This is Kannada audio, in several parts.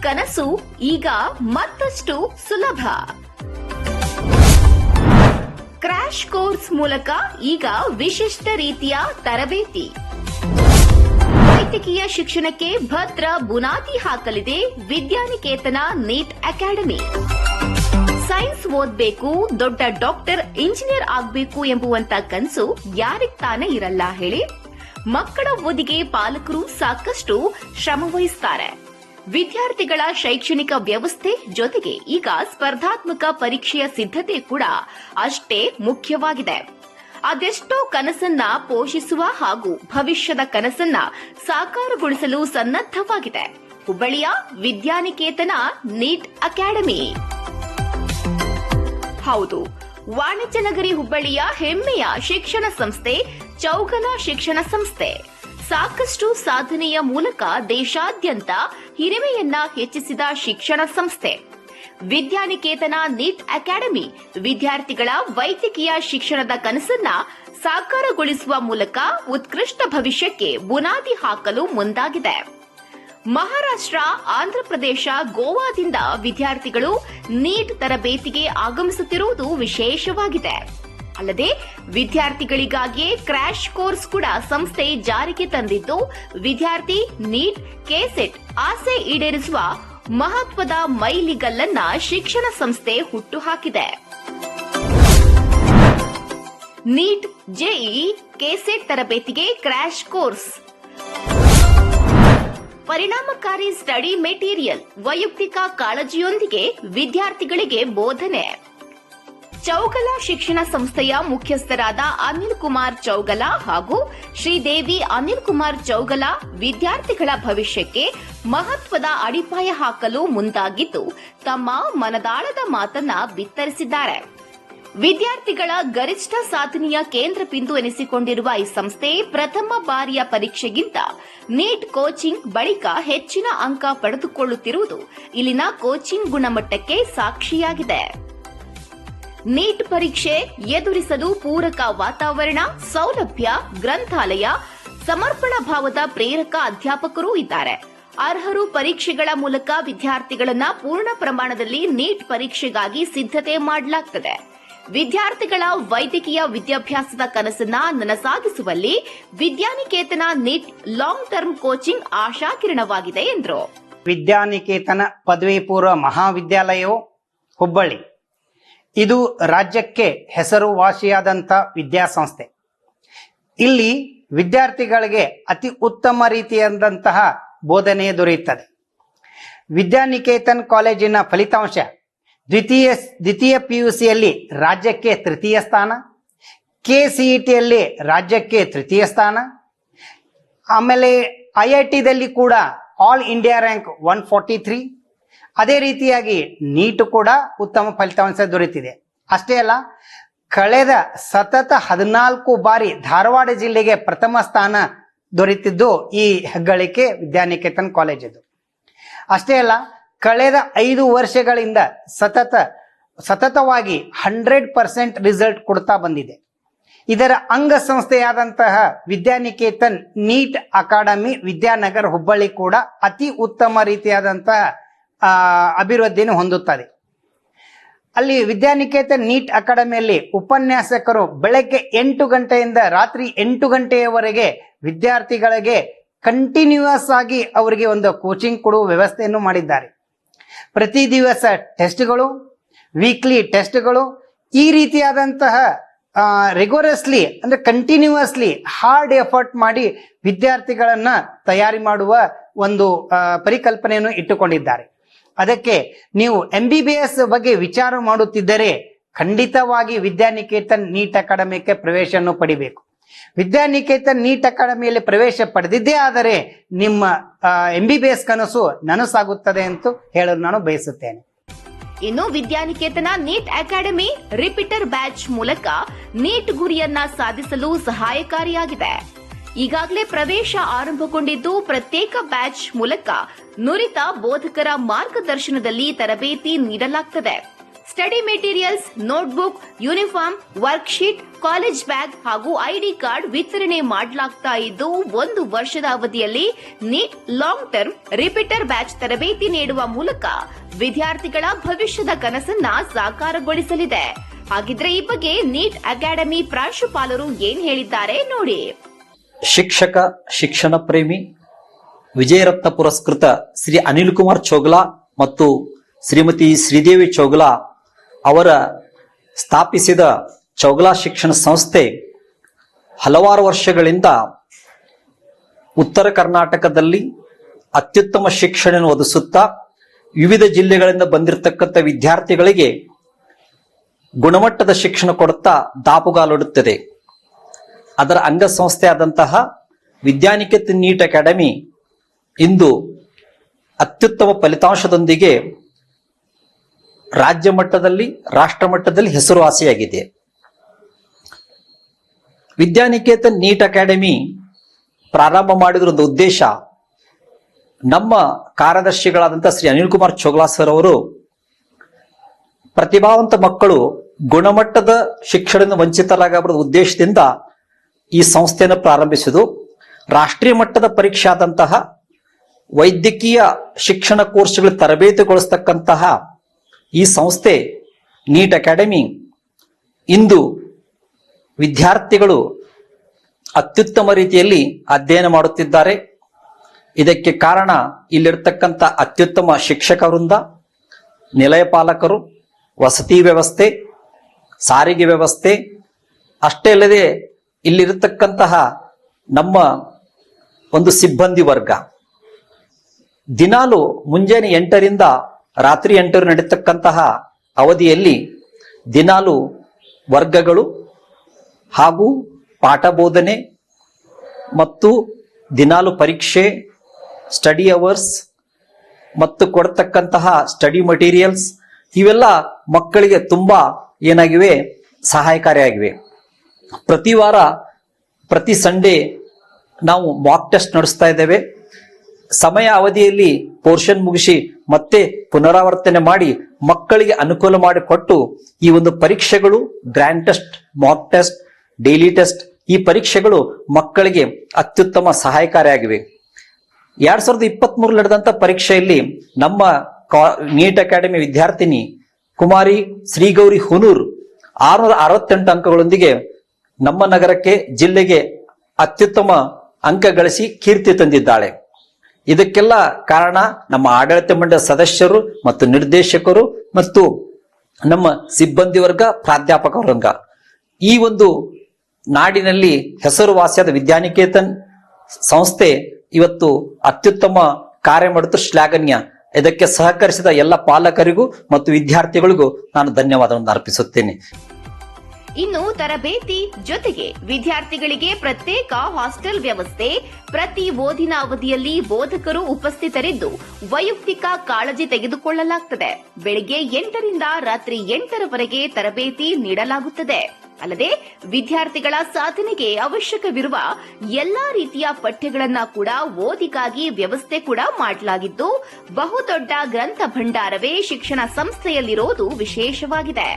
ಕನಸು ಈಗ ಮತ್ತಷ್ಟು ಸುಲಭ. ಕ್ರ್ಯಾಶ್ ಕೋರ್ಸ್ ಮೂಲಕ ಈಗ ವಿಶಿಷ್ಟ ರೀತಿಯ ತರಬೇತಿ. ವೈದ್ಯಕೀಯ ಶಿಕ್ಷಣಕ್ಕೆ ಭದ್ರ ಬುನಾದಿ ಹಾಕಲಿದೆ ವಿದ್ಯಾನಿಕೇತನ ನೀಟ್ ಅಕಾಡೆಮಿ. ಸೈನ್ಸ್ ಓದ್ಬೇಕು, ದೊಡ್ಡ ಡಾಕ್ಟರ್, ಇಂಜಿನಿಯರ್ ಆಗ್ಬೇಕು ಎಂಬುವಂತ ಕನಸು ಯಾರಿಗ್ ತಾನೇ ಇರಲ್ಲ ಹೇಳಿ. ಮಕ್ಕಳ ಓದಿಗೆ ಪಾಲಕರು ಸಾಕಷ್ಟು ಶ್ರಮವಹಿಸುತ್ತಾರೆ. ವಿದ್ಯಾರ್ಥಿಗಳ ಶೈಕ್ಷಣಿಕ ವ್ಯವಸ್ಥೆ ಜೊತೆಗೆ ಈಗ ಸ್ಪರ್ಧಾತ್ಮಕ ಪರೀಕ್ಷೆಯ ಸಿದ್ಧತೆ ಕೂಡ ಅಷ್ಟೇ ಮುಖ್ಯವಾಗಿದೆ. ಅದೆಷ್ಟೋ ಕನಸನ್ನ ಪೋಷಿಸುವ ಹಾಗೂ ಭವಿಷ್ಯದ ಕನಸನ್ನ ಸಾಕಾರಗೊಳಿಸಲು ಸನ್ನದ್ಧವಾಗಿದೆ ಹುಬ್ಬಳ್ಳಿಯ ವಿದ್ಯಾನಿಕೇತನ ನೀಟ್ ಅಕಾಡೆಮಿ. ಹೌದು, ವಾಣಿಜ್ಯ ನಗರಿ ಹುಬ್ಬಳ್ಳಿಯ ಹೆಮ್ಮೆಯ ಶಿಕ್ಷಣ ಸಂಸ್ಥೆ ಚೌಗಲ ಶಿಕ್ಷಣ ಸಂಸ್ಥೆ. ಸಾಕಷ್ಟು ಸಾಧನೆಯ ಮೂಲಕ ದೇಶಾದ್ಯಂತ ಹಿರಿಮೆಯನ್ನ ಹೆಚ್ಚಿಸಿದ ಶಿಕ್ಷಣ ಸಂಸ್ಥೆ ವಿದ್ಯಾನಿಕೇತನ ನೀಟ್ ಅಕಾಡೆಮಿ ವಿದ್ಯಾರ್ಥಿಗಳ ವೈದ್ಯಕೀಯ ಶಿಕ್ಷಣದ ಕನಸನ್ನ ಸಾಕಾರಗೊಳಿಸುವ ಮೂಲಕ ಉತ್ಕೃಷ್ಟ ಭವಿಷ್ಯಕ್ಕೆ ಬುನಾದಿ ಹಾಕಲು ಮುಂದಾಗಿದೆ. ಮಹಾರಾಷ್ಟ್ರ, ಆಂಧ್ರಪ್ರದೇಶ, ಗೋವಾದಿಂದ ವಿದ್ಯಾರ್ಥಿಗಳು ನೀಟ್ ತರಬೇತಿಗೆ ಆಗಮಿಸುತ್ತಿರುವುದು ವಿಶೇಷವಾಗಿದೆ. ಅಲ್ಲದೆ ವಿದ್ಯಾರ್ಥಿಗಳಿಗಾಗಿಯೇ ಕ್ರ್ಯಾಶ್ ಕೋರ್ಸ್ ಕೂಡ ಸಂಸ್ಥೆ ಜಾರಿಗೆ ತಂದಿದ್ದು ವಿದ್ಯಾರ್ಥಿ ನೀಟ್, ಕೆಸೆಟ್ ಆಸೆ ಈಡೇರಿಸುವ ಮಹತ್ವದ ಮೈಲಿಗಲ್ಲನ್ನ ಶಿಕ್ಷಣ ಸಂಸ್ಥೆ ಹುಟ್ಟುಹಾಕಿದೆ. ನೀಟ್, ಜೆಇಇ, ಕೆಸೆಟ್ ತರಬೇತಿಗೆ ಕ್ರ್ಯಾಶ್ ಕೋರ್ಸ್. ಪರಿಣಾಮಕಾರಿ ಸ್ಟಡಿ ಮೆಟೀರಿಯಲ್, ವೈಯಕ್ತಿಕ ಕಾಳಜಿಯೊಂದಿಗೆ ವಿದ್ಯಾರ್ಥಿಗಳಿಗೆ ಬೋಧನೆ. ಚೌಗಲ ಶಿಕ್ಷಣ ಸಂಸ್ಥೆಯ ಮುಖ್ಯಸ್ಥರಾದ ಅನಿಲ್ ಕುಮಾರ್ ಚೌಗಲ ಹಾಗೂ ಶ್ರೀದೇವಿ ಅನಿಲ್ ಕುಮಾರ್ ಚೌಗಲ ವಿದ್ಯಾರ್ಥಿಗಳ ಭವಿಷ್ಯಕ್ಕೆ ಮಹತ್ವದ ಅಡಿಪಾಯ ಹಾಕಲು ಮುಂದಾಗಿದ್ದು ತಮ್ಮ ಮನದಾಳದ ಮಾತನ್ನ ಬಿತ್ತರಿಸಿದ್ದಾರೆ. ವಿದ್ಯಾರ್ಥಿಗಳ ಗರಿಷ್ಠ ಸಾಧನೆಯ ಕೇಂದ್ರ ಬಿಂದು ಎನಿಸಿಕೊಂಡಿರುವ ಈ ಸಂಸ್ಥೆ ಪ್ರಥಮ ಬಾರಿಯ ಪರೀಕ್ಷೆಗಿಂತ ನೀಟ್ ಕೋಚಿಂಗ್ ಬಳಿಕ ಹೆಚ್ಚಿನ ಅಂಕ ಪಡೆದುಕೊಳ್ಳುತ್ತಿರುವುದು ಇಲ್ಲಿನ ಕೋಚಿಂಗ್ ಗುಣಮಟ್ಟಕ್ಕೆ ಸಾಕ್ಷಿಯಾಗಿದೆ. ನೀಟ್ ಪರೀಕ್ಷೆ ಎದುರಿಸಲು ಪೂರಕ ವಾತಾವರಣ, ಸೌಲಭ್ಯ, ಗ್ರಂಥಾಲಯ, ಸಮರ್ಪಣಾ ಭಾವದ ಪ್ರೇರಕ ಅಧ್ಯಾಪಕರೂ ಇದ್ದಾರೆ. ಅರ್ಹರು ಪರೀಕ್ಷೆಗಳ ಮೂಲಕ ವಿದ್ಯಾರ್ಥಿಗಳನ್ನ ಪೂರ್ಣ ಪ್ರಮಾಣದಲ್ಲಿ ನೀಟ್ ಪರೀಕ್ಷೆಗಾಗಿ ಸಿದ್ಧತೆ ಮಾಡಲಾಗುತ್ತದೆ. ವಿದ್ಯಾರ್ಥಿಗಳ ವೈದ್ಯಕೀಯ ವಿದ್ಯಾಭ್ಯಾಸದ ಕನಸನ್ನ ನನಸಾಗಿಸುವಲ್ಲಿ Vidyaniketan NEET long term coaching ಆಶಾಕಿರಣವಾಗಿದೆ ಎಂದರು. ವಿದ್ಯಾನಿಕೇತನ ಪದವಿ ಪೂರ್ವ ಮಹಾವಿದ್ಯಾಲಯವು ಹುಬ್ಬಳ್ಳಿ ಇದು ರಾಜ್ಯಕ್ಕೆ ಹೆಸರುವಾಸಿಯಾದಂಥ ವಿದ್ಯಾಸಂಸ್ಥೆ. ಇಲ್ಲಿ ವಿದ್ಯಾರ್ಥಿಗಳಿಗೆ ಅತಿ ಉತ್ತಮ ರೀತಿಯಾದಂತಹ ಬೋಧನೆ ದೊರೆಯುತ್ತದೆ. ವಿದ್ಯಾನಿಕೇತನ್ ಕಾಲೇಜಿನ ಫಲಿತಾಂಶ ದ್ವಿತೀಯ ಪಿಯುಸಿಯಲ್ಲಿ ರಾಜ್ಯಕ್ಕೆ ತೃತೀಯ ಸ್ಥಾನ, ಕೆಸಿಇಟಿಯಲ್ಲಿ ರಾಜ್ಯಕ್ಕೆ ತೃತೀಯ ಸ್ಥಾನ, ಆಮೇಲೆ ಐಐಟಿದಲ್ಲಿ ಕೂಡ ಆಲ್ ಇಂಡಿಯಾ ರ್ಯಾಂಕ್ 143. ಅದೇ ರೀತಿಯಾಗಿ ನೀಟ್ ಕೂಡ ಉತ್ತಮ ಫಲಿತಾಂಶ ದೊರೆತಿದೆ. ಅಷ್ಟೇ ಅಲ್ಲ, ಕಳೆದ ಸತತ 14 ಬಾರಿ ಧಾರವಾಡ ಜಿಲ್ಲೆಗೆ ಪ್ರಥಮ ಸ್ಥಾನ ದೊರೆತಿದ್ದು ಈ ಹೆಗ್ಗಳಿಕೆ ವಿದ್ಯಾನಿಕೇತನ್ ಕಾಲೇಜದು. ಅಷ್ಟೇ ಅಲ್ಲ, ಕಳೆದ 5 ವರ್ಷಗಳಿಂದ ಸತತವಾಗಿ 100% ರಿಸಲ್ಟ್ ಕೊಡ್ತಾ ಬಂದಿದೆ. ಇದರ ಅಂಗಸಂಸ್ಥೆಯಾದಂತಹ ವಿದ್ಯಾನಿಕೇತನ್ ನೀಟ್ ಅಕಾಡೆಮಿ ವಿದ್ಯಾನಗರ್ ಹುಬ್ಬಳ್ಳಿ ಕೂಡ ಅತಿ ಉತ್ತಮ ರೀತಿಯಾದಂತಹ ಅಭಿವೃದ್ಧಿಯನ್ನು ಹೊಂದುತ್ತದೆ. ಅಲ್ಲಿ ವಿದ್ಯಾನಿಕೇತನ್ ನೀಟ್ ಅಕಾಡೆಮಿಯಲ್ಲಿ ಉಪನ್ಯಾಸಕರು ಬೆಳಗ್ಗೆ 8 ಗಂಟೆಯಿಂದ ರಾತ್ರಿ 8 ಗಂಟೆಯವರೆಗೆ ವಿದ್ಯಾರ್ಥಿಗಳಿಗೆ ಕಂಟಿನ್ಯೂಯಸ್ ಆಗಿ ಅವರಿಗೆ ಒಂದು ಕೋಚಿಂಗ್ ಕೊಡುವ ವ್ಯವಸ್ಥೆಯನ್ನು ಮಾಡಿದ್ದಾರೆ. ಪ್ರತಿ ದಿವಸ ಟೆಸ್ಟ್ಗಳು, ವೀಕ್ಲಿ ಟೆಸ್ಟ್ಗಳು, ಈ ರೀತಿಯಾದಂತಹ ರೆಗ್ಯುಲರ್ಸ್ಲಿ ಅಂದ್ರೆ ಕಂಟಿನ್ಯೂಯಸ್ಲಿ ಹಾರ್ಡ್ ಎಫರ್ಟ್ ಮಾಡಿ ವಿದ್ಯಾರ್ಥಿಗಳನ್ನ ತಯಾರಿ ಮಾಡುವ ಒಂದು ಪರಿಕಲ್ಪನೆಯನ್ನು ಇಟ್ಟುಕೊಂಡಿದ್ದಾರೆ. ಅದಕ್ಕೆ ನೀವು MBBS ಬಗ್ಗೆ ವಿಚಾರ ಮಾಡುತ್ತಿದ್ದರೆ ಖಂಡಿತವಾಗಿ ವಿದ್ಯಾನಿಕೇತನ್ ನೀಟ್ ಅಕಾಡೆಮಿಗೆ ಪ್ರವೇಶವನ್ನು ಪಡಿಬೇಕು. ವಿದ್ಯಾನಿಕೇತನ್ ನೀಟ್ ಅಕಾಡೆಮಿಯಲ್ಲಿ ಪ್ರವೇಶ ಪಡೆದಿದ್ದೇ ಆದರೆ ನಿಮ್ಮ MBBS ಕನಸು ನನಸಾಗುತ್ತದೆ ಅಂತ ಹೇಳಲು ನಾನು ಬಯಸುತ್ತೇನೆ. ಇನ್ನು Vidyaniketan NEET academy repeater batch ಮೂಲಕ ನೀಟ್ ಗುರಿಯನ್ನ ಸಾಧಿಸಲು ಸಹಾಯಕಾರಿಯಾಗಿದೆ. ಈಗಾಗಲೇ ಪ್ರವೇಶ ಆರಂಭಗೊಂಡಿದ್ದು ಪ್ರತ್ಯೇಕ ಬ್ಯಾಚ್ ಮೂಲಕ ನುರಿತ ಬೋಧಕರ ಮಾರ್ಗದರ್ಶನದಲ್ಲಿ ತರಬೇತಿ ನೀಡಲಾಗುತ್ತದೆ. Study materials, notebook, uniform, worksheet, college bag ಹಾಗೂ ಐಡಿ ಕಾರ್ಡ್ ವಿತರಣೆ ಮಾಡಲಾಗ್ತಾ ಇದ್ದು 1 ವರ್ಷದ ಅವಧಿಯಲ್ಲಿ neat long term repeater batch ತರಬೇತಿ ನೀಡುವ ಮೂಲಕ ವಿದ್ಯಾರ್ಥಿಗಳ ಭವಿಷ್ಯದ ಕನಸನ್ನ ಸಾಕಾರಗೊಳಿಸಲಿದೆ. ಹಾಗಿದ್ರೆ ಈ ಬಗ್ಗೆ ನೀಟ್ ಅಕಾಡೆಮಿ ಪ್ರಾಂಶುಪಾಲರು ಏನ್ ಹೇಳಿದ್ದಾರೆ ನೋಡಿ. ಶಿಕ್ಷಕ, ಶಿಕ್ಷಣ ಪ್ರೇಮಿ, ವಿಜಯರತ್ನ ಪುರಸ್ಕೃತ ಶ್ರೀ ಅನಿಲ್ ಕುಮಾರ್ ಚೋಗ್ಲಾ ಮತ್ತು ಶ್ರೀಮತಿ ಶ್ರೀದೇವಿ ಚೋಗ್ಲಾ ಅವರ ಸ್ಥಾಪಿಸಿದ ಚೋಗ್ಲಾ ಶಿಕ್ಷಣ ಸಂಸ್ಥೆ ಹಲವಾರು ವರ್ಷಗಳಿಂದ ಉತ್ತರ ಕರ್ನಾಟಕದಲ್ಲಿ ಅತ್ಯುತ್ತಮ ಶಿಕ್ಷಣ ಒದಗಿಸುತ್ತಾ ವಿವಿಧ ಜಿಲ್ಲೆಗಳಿಂದ ಬಂದಿರತಕ್ಕಂಥ ವಿದ್ಯಾರ್ಥಿಗಳಿಗೆ ಗುಣಮಟ್ಟದ ಶಿಕ್ಷಣ ಕೊಡುತ್ತಾ ದಾಪುಗಾಲಿಡುತ್ತದೆ. ಅದರ ಅಂಗಸಂಸ್ಥೆ ಆದಂತಹ ವಿದ್ಯಾನಿಕೇತನ್ ನೀಟ್ ಅಕಾಡೆಮಿ ಇಂದು ಅತ್ಯುತ್ತಮ ಫಲಿತಾಂಶದೊಂದಿಗೆ ರಾಜ್ಯ ಮಟ್ಟದಲ್ಲಿ, ರಾಷ್ಟ್ರ ಮಟ್ಟದಲ್ಲಿ ಹೆಸರುವಾಸಿಯಾಗಿದೆ. ವಿದ್ಯಾನಿಕೇತನ್ ನೀಟ್ ಅಕಾಡೆಮಿ ಪ್ರಾರಂಭ ಮಾಡಿದ ಒಂದು ಉದ್ದೇಶ, ನಮ್ಮ ಕಾರ್ಯದರ್ಶಿಗಳಾದಂತಹ ಶ್ರೀ ಅನಿಲ್ ಕುಮಾರ್ ಚೋಗ್ಲಾ ಸರ್ ಅವರು ಪ್ರತಿಭಾವಂತ ಮಕ್ಕಳು ಗುಣಮಟ್ಟದ ಶಿಕ್ಷಣದಿಂದ ವಂಚಿತರಾಗಬಾರದ ಉದ್ದೇಶದಿಂದ ಈ ಸಂಸ್ಥೆಯನ್ನು ಪ್ರಾರಂಭಿಸಿದ್ದು. ರಾಷ್ಟ್ರೀಯ ಮಟ್ಟದ ಪರೀಕ್ಷೆ ಆದಂತಹ ವೈದ್ಯಕೀಯ ಶಿಕ್ಷಣ ಕೋರ್ಸ್ಗಳು ತರಬೇತಿಗೊಳಿಸ್ತಕ್ಕಂತಹ ಈ ಸಂಸ್ಥೆ ನೀಟ್ ಅಕಾಡೆಮಿ ಇಂದು ವಿದ್ಯಾರ್ಥಿಗಳು ಅತ್ಯುತ್ತಮ ರೀತಿಯಲ್ಲಿ ಅಧ್ಯಯನ ಮಾಡುತ್ತಿದ್ದಾರೆ. ಇದಕ್ಕೆ ಕಾರಣ ಇಲ್ಲಿರ್ತಕ್ಕಂಥ ಅತ್ಯುತ್ತಮ ಶಿಕ್ಷಕ ವೃಂದ, ನಿಲಯ ಪಾಲಕರು, ವಸತಿ ವ್ಯವಸ್ಥೆ, ಸಾರಿಗೆ ವ್ಯವಸ್ಥೆ, ಅಷ್ಟೇ ಅಲ್ಲದೆ ಇಲ್ಲಿರತಕ್ಕಂತಹ ನಮ್ಮ ಒಂದು ಸಿಬ್ಬಂದಿ ವರ್ಗ. ದಿನಾಲು ಮುಂಜಾನೆ 8ರಿಂದ ರಾತ್ರಿ 8 ನಡೀತಕ್ಕಂತಹ ಅವಧಿಯಲ್ಲಿ ದಿನಾಲು ವರ್ಗಗಳು ಹಾಗೂ ಪಾಠ ಬೋಧನೆ ಮತ್ತು ದಿನಾಲು ಪರೀಕ್ಷೆ, ಸ್ಟಡಿ ಅವರ್ಸ್ ಮತ್ತು ಕೊಡ್ತಕ್ಕಂತಹ ಸ್ಟಡಿ ಮಟೀರಿಯಲ್ಸ್ ಇವೆಲ್ಲ ಮಕ್ಕಳಿಗೆ ತುಂಬಾ ಏನಾಗಿವೆ, ಸಹಾಯಕಾರಿಯಾಗಿವೆ. ಪ್ರತಿ ವಾರ, ಪ್ರತಿ ಸಂಡೇ ನಾವು ಮಾಕ್ ಟೆಸ್ಟ್ ನಡೆಸ್ತಾ ಇದ್ದೇವೆ. ಸಮಯ ಅವಧಿಯಲ್ಲಿ ಪೋರ್ಷನ್ ಮುಗಿಸಿ ಮತ್ತೆ ಪುನರಾವರ್ತನೆ ಮಾಡಿ ಮಕ್ಕಳಿಗೆ ಅನುಕೂಲ ಮಾಡಿಕೊಟ್ಟು ಈ ಒಂದು ಪರೀಕ್ಷೆಗಳು, grand test, mock test, daily test, ಈ ಪರೀಕ್ಷೆಗಳು ಮಕ್ಕಳಿಗೆ ಅತ್ಯುತ್ತಮ ಸಹಾಯಕಾರಿಯಾಗಿವೆ. 2023 ನಡೆದಂತ ಪರೀಕ್ಷೆಯಲ್ಲಿ ನಮ್ಮ ನೀಟ್ ಅಕಾಡೆಮಿ ವಿದ್ಯಾರ್ಥಿನಿ ಕುಮಾರಿ ಶ್ರೀಗೌರಿ ಹುನೂರ್ 668 ಅಂಕಗಳೊಂದಿಗೆ ನಮ್ಮ ನಗರಕ್ಕೆ, ಜಿಲ್ಲೆಗೆ ಅತ್ಯುತ್ತಮ ಅಂಕ ಗಳಿಸಿ ಕೀರ್ತಿ ತಂದಿದ್ದಾಳೆ. ಇದಕ್ಕೆಲ್ಲ ಕಾರಣ ನಮ್ಮ ಆಡಳಿತ ಮಂಡಳಿ ಸದಸ್ಯರು ಮತ್ತು ನಿರ್ದೇಶಕರು ಮತ್ತು ನಮ್ಮ ಸಿಬ್ಬಂದಿ ವರ್ಗ, ಪ್ರಾಧ್ಯಾಪಕ ವರ್ಗ. ಈ ಒಂದು ನಾಡಿನಲ್ಲಿ ಹೆಸರುವಾಸಿಯಾದ ವಿದ್ಯಾನಿಕೇತನ್ ಸಂಸ್ಥೆ ಇವತ್ತು ಅತ್ಯುತ್ತಮ ಕಾರ್ಯ ಮಾಡುತ್ತ ಶ್ಲಾಘನೀಯ. ಇದಕ್ಕೆ ಸಹಕರಿಸಿದ ಎಲ್ಲ ಪಾಲಕರಿಗೂ ಮತ್ತು ವಿದ್ಯಾರ್ಥಿಗಳಿಗೂ ನಾನು ಧನ್ಯವಾದವನ್ನು ಅರ್ಪಿಸುತ್ತೇನೆ. ಇನ್ನು ತರಬೇತಿ ಜೊತೆಗೆ ವಿದ್ಯಾರ್ಥಿಗಳಿಗೆ ಪ್ರತ್ಯೇಕ ಹಾಸ್ಟೆಲ್ ವ್ಯವಸ್ಥೆ, ಪ್ರತಿ ಓದಿನ ಅವಧಿಯಲ್ಲಿ ಬೋಧಕರು ಉಪಸ್ಥಿತರಿದ್ದು ವೈಯಕ್ತಿಕ ಕಾಳಜಿ ತೆಗೆದುಕೊಳ್ಳಲಾಗುತ್ತದೆ. ಬೆಳಿಗ್ಗೆ 8ರಿಂದ ರಾತ್ರಿ 8ರವರೆಗೆ ತರಬೇತಿ ನೀಡಲಾಗುತ್ತದೆ. ಅಲ್ಲದೆ ವಿದ್ಯಾರ್ಥಿಗಳ ಸಾಧನೆಗೆ ಅವಶ್ಯಕವಿರುವ ಎಲ್ಲಾ ರೀತಿಯ ಪಠ್ಯಗಳನ್ನ ಕೂಡ ಓದಿಗಾಗಿ ವ್ಯವಸ್ಥೆ ಕೂಡ ಮಾಡಲಾಗಿದ್ದು, ಬಹುದೊಡ್ಡ ಗ್ರಂಥ ಭಂಡಾರವೇ ಶಿಕ್ಷಣ ಸಂಸ್ಥೆಯಲ್ಲಿರೋದು ವಿಶೇಷವಾಗಿದೆ.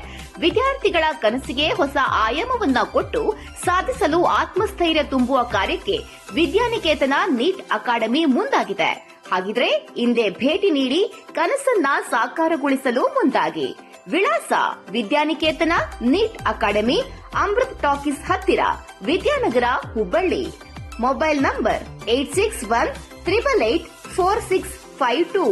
ವಿದ್ಯಾರ್ಥಿಗಳ ಕನಸಿಗೆ ಹೊಸ ಆಯಾಮವನ್ನ ಕೊಟ್ಟು ಸಾಧಿಸಲು ಆತ್ಮಸ್ಥೈರ್ಯ ತುಂಬುವ ಕಾರ್ಯಕ್ಕೆ ವಿದ್ಯಾನಿಕೇತನ ನೀಟ್ ಅಕಾಡೆಮಿ ಮುಂದಾಗಿದೆ. ಹಾಗಿದ್ರೆ ಹಿಂದೆ ಭೇಟಿ ನೀಡಿ ಕನಸನ್ನ ಸಾಕಾರಗೊಳಿಸಲು ಮುಂದಾಗಿ. ವಿಳಾಸ: Vidyaniketan NEET academy, Amrit talkies ಹತ್ತಿರ, ವಿದ್ಯಾನಗರ, ಹುಬ್ಬಳ್ಳಿ. Mobile number 8618884652.